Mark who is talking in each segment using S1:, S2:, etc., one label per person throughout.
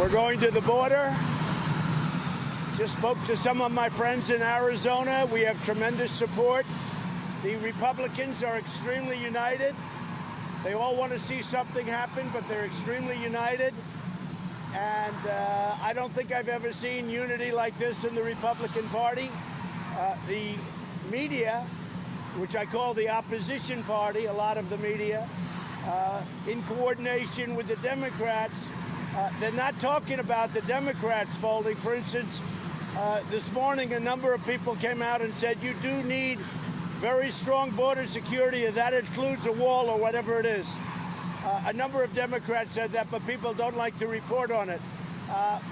S1: We're going to the border. Just spoke to some of my friends in Arizona. We have tremendous support. The Republicans are extremely united. They all want to see something happen, but they're extremely united. And I don't think I've ever seen unity like this in the Republican Party. The media, which I call the opposition party, a lot of the media, in coordination with the Democrats, they're not talking about the Democrats folding. For instance, this morning, a number of people came out and said, you do need very strong border security, and that includes a wall or whatever it is. A number of Democrats said that, but people don't like to report on it.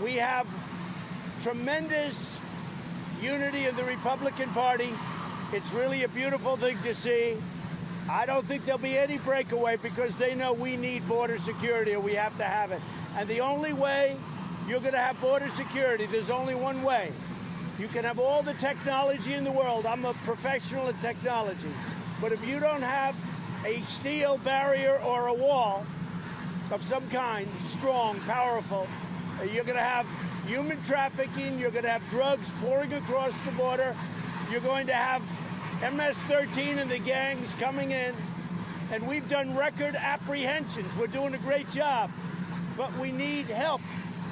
S1: We have tremendous unity in the Republican Party. It's really a beautiful thing to see. I don't think there'll be any breakaway because they know we need border security and we have to have it. And the only way you're going to have border security, there's only one way. You can have all the technology in the world. I'm a professional in technology. But if you don't have a steel barrier or a wall of some kind, strong, powerful, you're going to have human trafficking, you're going to have drugs pouring across the border, you're going to have MS-13 and the gangs coming in, and we've done record apprehensions. We're doing a great job, but we need help.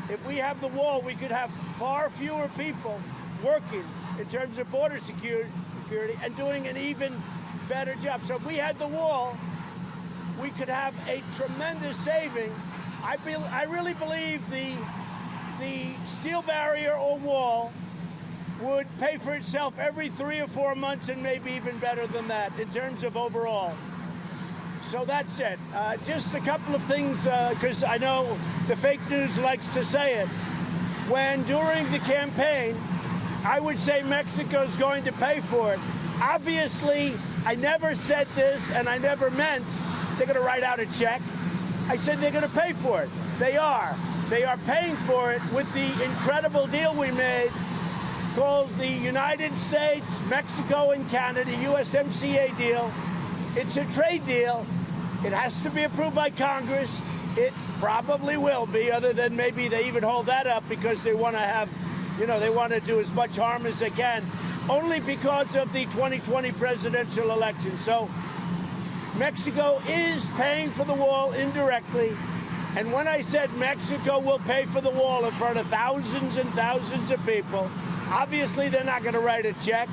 S1: If we have the wall, we could have far fewer people working in terms of border security and doing an even better job. So if we had the wall, we could have a tremendous saving. I really believe the steel barrier or wall would pay for itself every 3 or 4 months, and maybe even better than that in terms of overall. So that's it. Just a couple of things, because I know the fake news likes to say it. When during the campaign, I would say Mexico's going to pay for it. Obviously, I never said this, and I never meant they're going to write out a check. I said they're going to pay for it. They are. They are paying for it with the incredible deal we made called the United States, Mexico, and Canada USMCA deal. It's a trade deal. It has to be approved by Congress. It probably will be, other than maybe they even hold that up because they want to have, they want to do as much harm as they can, only because of the 2020 presidential election. So Mexico is paying for the wall indirectly. And when I said Mexico will pay for the wall in front of thousands and thousands of people, obviously they're not going to write a check,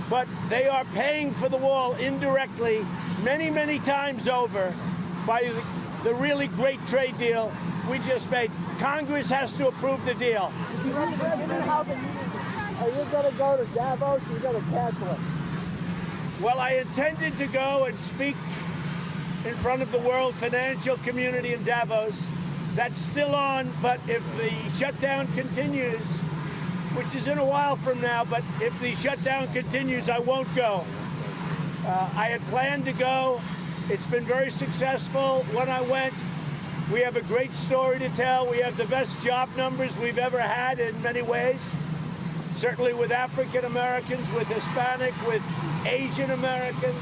S1: but they are paying for the wall indirectly many, many times over by the really great trade deal we just made. Congress has to approve the deal.
S2: Are you going to go to Davos or are you going to cancel it?
S1: Well, I intended to go and speak in front of the world financial community in Davos. That's still on, but if the shutdown continues, which is in a while from now, but if the shutdown continues, I won't go. I had planned to go. It's been very successful when I went. We have a great story to tell. We have the best job numbers we've ever had in many ways, certainly with African Americans, with Hispanic, with Asian Americans.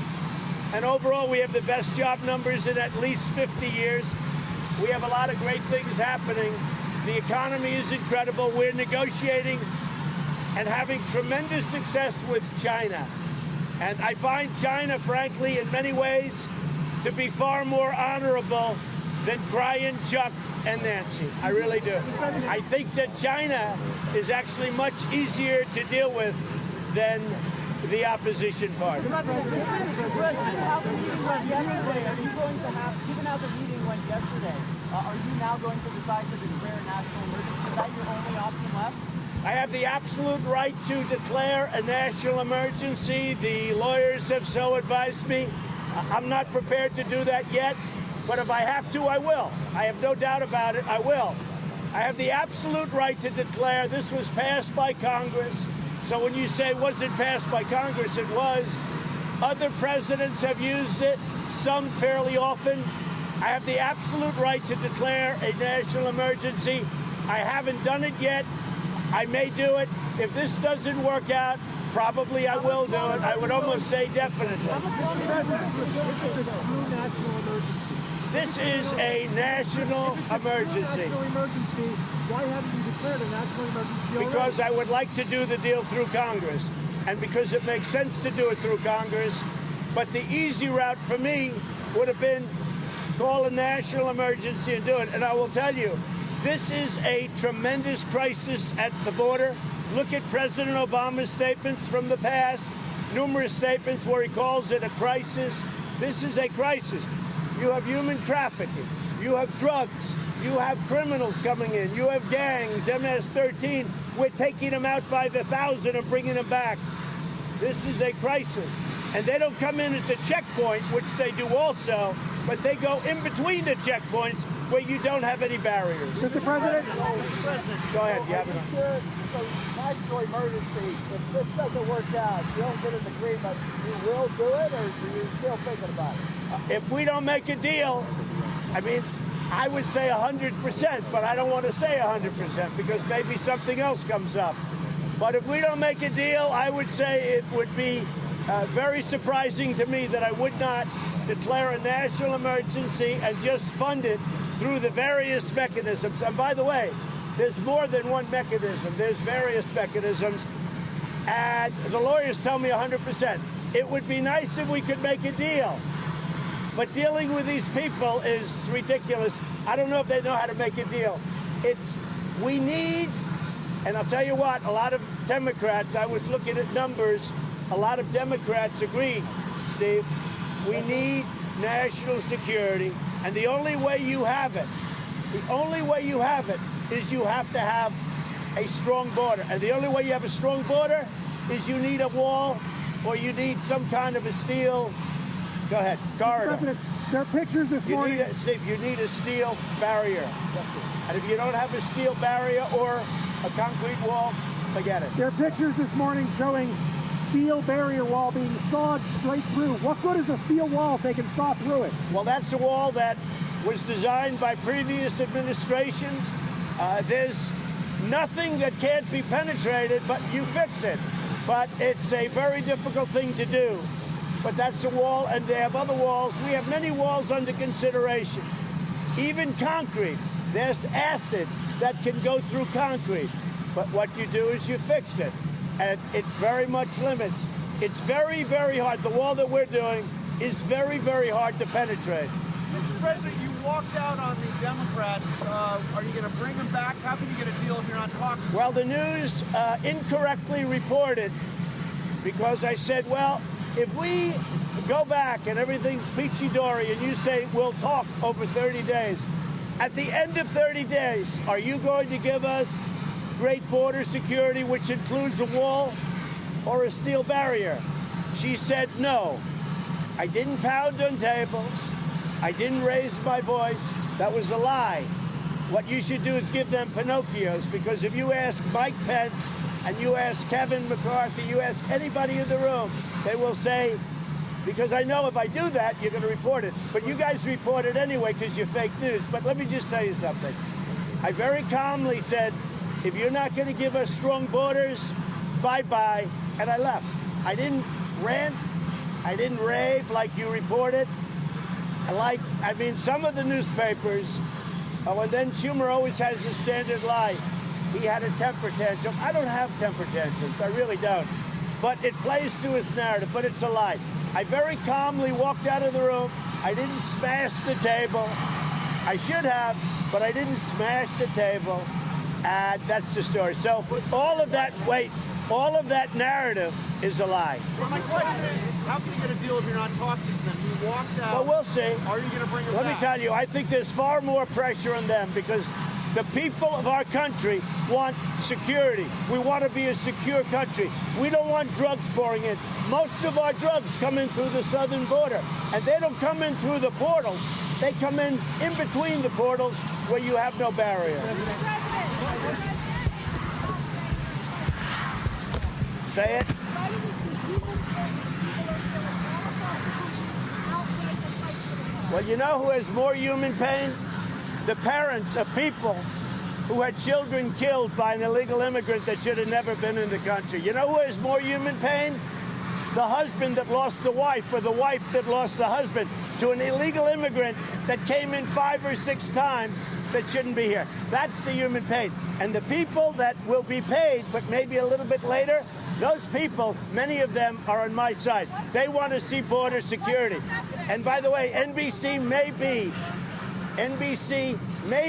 S1: And overall, we have the best job numbers in at least 50 years. We have a lot of great things happening. The economy is incredible. We're negotiating and having tremendous success with China. And I find China, frankly, in many ways, to be far more honorable than Brian, Chuck, and Nancy. I really do. I think that China is actually much easier to deal with than the opposition party.
S2: Given how the meeting went yesterday, are you now going to decide to declare a national emergency? Is that your only option left?
S1: I have the absolute right to declare a national emergency. The lawyers have so advised me. I'm not prepared to do that yet, but if I have to, I will. I have no doubt about it, I will. I have the absolute right to declare. This was passed by Congress. So when you say, was it passed by Congress? It was. Other presidents have used it, some fairly often. I have the absolute right to declare a national emergency. I haven't done it yet. I may do it. If this doesn't work out, probably I will do it. I would almost say definitely. This is a national emergency.
S3: National emergency. Why haven't you declared a national emergency already?
S1: Because I would like to do the deal through Congress, and because it makes sense to do it through Congress. But the easy route for me would have been call a national emergency and do it. And I will tell you, this is a tremendous crisis at the border. Look at President Obama's statements from the past, numerous statements where he calls it a crisis. This is a crisis. You have human trafficking. You have drugs. You have criminals coming in. You have gangs, MS-13. We're taking them out by the thousand and bringing them back. This is a crisis. And they don't come in at the checkpoint, which they do also, but they go in between the checkpoints where you don't have any barriers.
S3: Mr. President?
S1: Go ahead, you have it.
S2: National emergency, if this doesn't work out, you don't get an agreement, you will do it, or are you still thinking about it?
S1: If we don't make a deal, I mean, I would say 100%, but I don't want to say 100% because maybe something else comes up. But if we don't make a deal, I would say it would be very surprising to me that I would not declare a national emergency and just fund it through the various mechanisms. And by the way, there's more than one mechanism. There's various mechanisms. And the lawyers tell me 100%. It would be nice if we could make a deal. But dealing with these people is ridiculous. I don't know if they know how to make a deal. We need, and I'll tell you what, a lot of Democrats, I was looking at numbers, a lot of Democrats agree, Steve, we need national security. And the only way you have it, is you have to have a strong border. And the only way you have a strong border is you need a wall or you need some kind of a steel, go ahead, corridor.
S3: President, there are pictures this morning.
S1: Steve, you need a steel barrier. And if you don't have a steel barrier or a concrete wall, forget it.
S3: There are pictures this morning showing steel barrier wall being sawed straight through. What good is a steel wall if they can saw through it?
S1: Well, that's a wall that was designed by previous administrations. There's nothing that can't be penetrated, but you fix it. But it's a very difficult thing to do. But that's a wall, and they have other walls. We have many walls under consideration. Even concrete. There's acid that can go through concrete. But what you do is you fix it. And it very much limits. It's very, very hard. The wall that we're doing is very, very hard to penetrate.
S2: Mr. President, you walked out on the Democrats. Are you going to bring them back? How can you get a deal if you're not talking?
S1: Well, the news incorrectly reported because I said, well, if we go back and everything's peachy-dory and you say we'll talk over 30 days, at the end of 30 days, are you going to give us great border security, which includes a wall or a steel barrier? She said no. I didn't pound on tables. I didn't raise my voice. That was a lie. What you should do is give them Pinocchios, because if you ask Mike Pence and you ask Kevin McCarthy, you ask anybody in the room, they will say, because I know if I do that, you're going to report it. But you guys report it anyway because you're fake news. But let me just tell you something. I very calmly said, if you're not going to give us strong borders, bye-bye, and I left. I didn't rant. I didn't rave like you reported. I mean, some of the newspapers, and then Schumer always has his standard lie. He had a temper tantrum. I don't have temper tantrums. I really don't. But it plays to his narrative, but it's a lie. I very calmly walked out of the room. I didn't smash the table. I should have, but I didn't smash the table. And that's the story. So all of that narrative is a lie.
S2: Well, my question is, how can you get a deal if you're not talking to them? You walked out.
S1: Well, we'll see.
S2: Are you going to bring them
S1: Let
S2: back?
S1: me tell you, I think there's far more pressure on them because the people of our country want security. We want to be a secure country. We don't want drugs pouring in. Most of our drugs come in through the southern border, and they don't come in through the portals. They come in between the portals where you have no barrier. Say it. Well, you know who has more human pain? The parents of people who had children killed by an illegal immigrant that should have never been in the country. You know who has more human pain? The husband that lost the wife or the wife that lost the husband. to an illegal immigrant that came in 5 or 6 times that shouldn't be here. That's the human pain. And the people that will be paid, but maybe a little bit later, those people, many of them are on my side. They want to see border security. And by the way, NBC may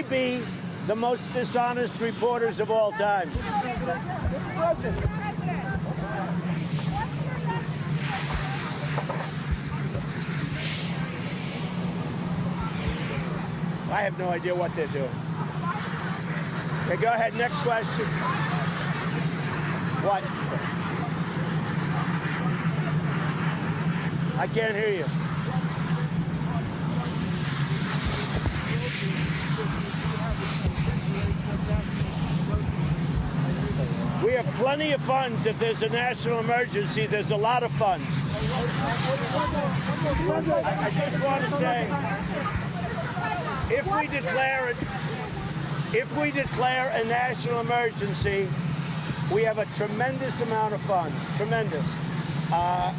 S1: be the most dishonest reporters of all time. I have no idea what they're doing. Okay, go ahead. Next question. What? I can't hear you. We have plenty of funds. If there's a national emergency, there's a lot of funds. I just want to say, if we declare a national emergency, we have a tremendous amount of funds, tremendous.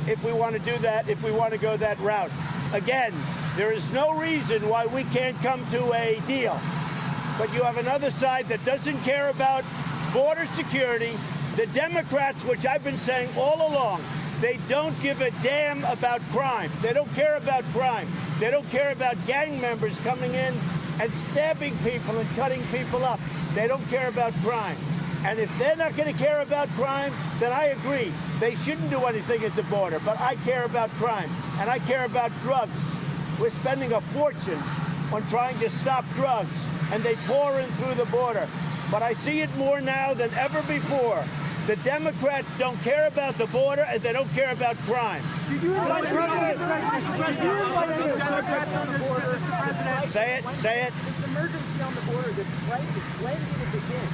S1: If we want to do that, if we want to go that route. Again, there is no reason why we can't come to a deal. But you have another side that doesn't care about border security. The Democrats, which I've been saying all along, they don't give a damn about crime. They don't care about crime. They don't care about gang members coming in and stabbing people and cutting people up. They don't care about crime. And if they're not going to care about crime, then I agree. They shouldn't do anything at the border. But I care about crime, and I care about drugs. We're spending a fortune on trying to stop drugs, and they pour in through the border. But I see it more now than ever before. The Democrats don't care about the border, and they don't care about crime. Say it.
S2: This emergency on the border, when did it begin?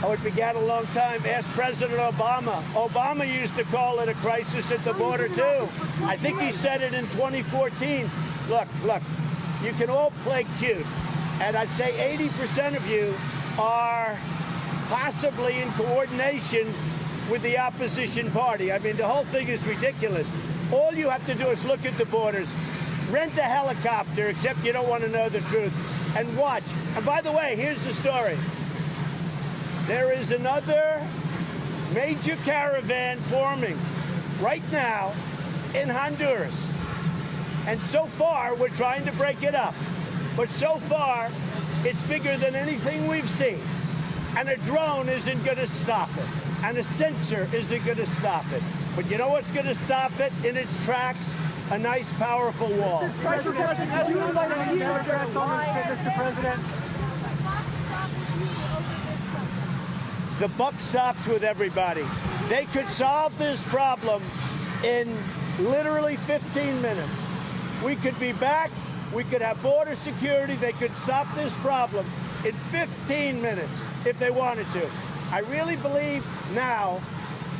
S1: Oh, it began a long time. Ask President Obama. Obama used to call it a crisis at the border, too. I think he said it in 2014. Look, you can all play cute. And I'd say 80% of you are possibly in coordination with the opposition party. I mean, the whole thing is ridiculous. All you have to do is look at the borders, rent a helicopter, except you don't want to know the truth, and watch. And by the way, here's the story. There is another major caravan forming right now in Honduras. And so far, we're trying to break it up. But so far, it's bigger than anything we've seen. And a drone isn't going to stop it. And a sensor isn't going to stop it. But you know what's going to stop it in its tracks? A nice, powerful wall.
S3: Mr. President.
S1: The buck stops with everybody. They could solve this problem in literally 15 minutes. We could be back. We could have border security. They could stop this problem in 15 minutes if they wanted to. I really believe now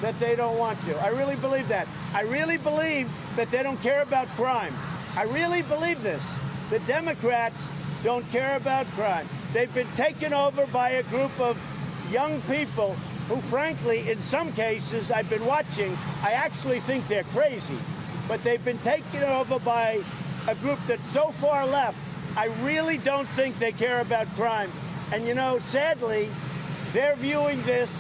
S1: that they don't want to. I really believe that. I really believe that they don't care about crime. I really believe this. The Democrats don't care about crime. They've been taken over by a group of young people who, frankly, in some cases, I've been watching, I actually think they're crazy. But they've been taken over by a group that's so far left, I really don't think they care about crime. And, you know, sadly, they're viewing this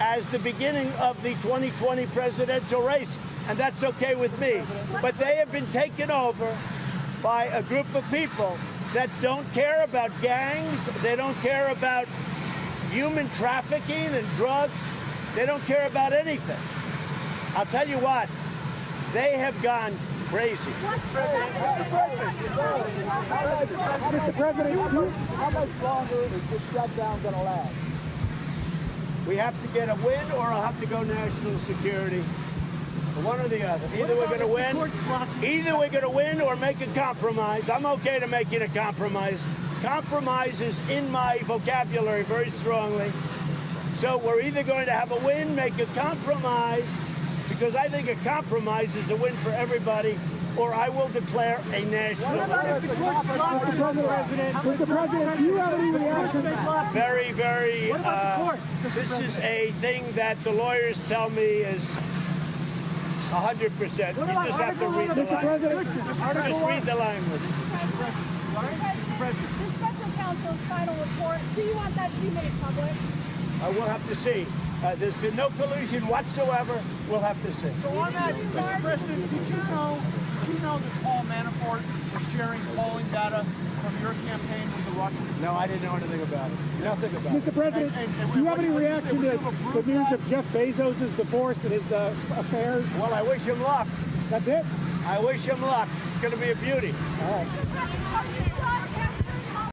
S1: as the beginning of the 2020 presidential race, and that's okay with me. But they have been taken over by a group of people that don't care about gangs, they don't care about human trafficking and drugs, they don't care about anything. I'll tell you what, they have gone crazy.
S3: Mr. President,
S2: how much longer is this shutdown going to last?
S1: We have to get a win, or I'll have to go national security. One or the other. Either we're going to win or make a compromise. I'm okay to making a compromise. Compromise is in my vocabulary very strongly. So we're either going to have a win, make a compromise, because I think a compromise is a win for everybody, or I will declare a national.
S3: Mr. President, do you have any reaction?
S1: Very, this is a thing that the lawyers tell me is 100%. You just have to read the
S3: Mr.
S1: language.
S3: President,
S1: Just read the language.
S4: The special counsel's final report, do you want that to be made public?
S1: We'll have to see. There's been no collusion whatsoever. We'll have to see.
S5: So on that, Mr. President, did you know that Paul Manafort was sharing polling data from your campaign with the Russians?
S1: No, I didn't know anything about it. Nothing about it.
S3: Mr. President, do you have any reaction to the news of Jeff Bezos' divorce and his affairs?
S1: Well, I wish him luck.
S3: That's it?
S1: I wish him luck. It's going to be a beauty.
S3: All right.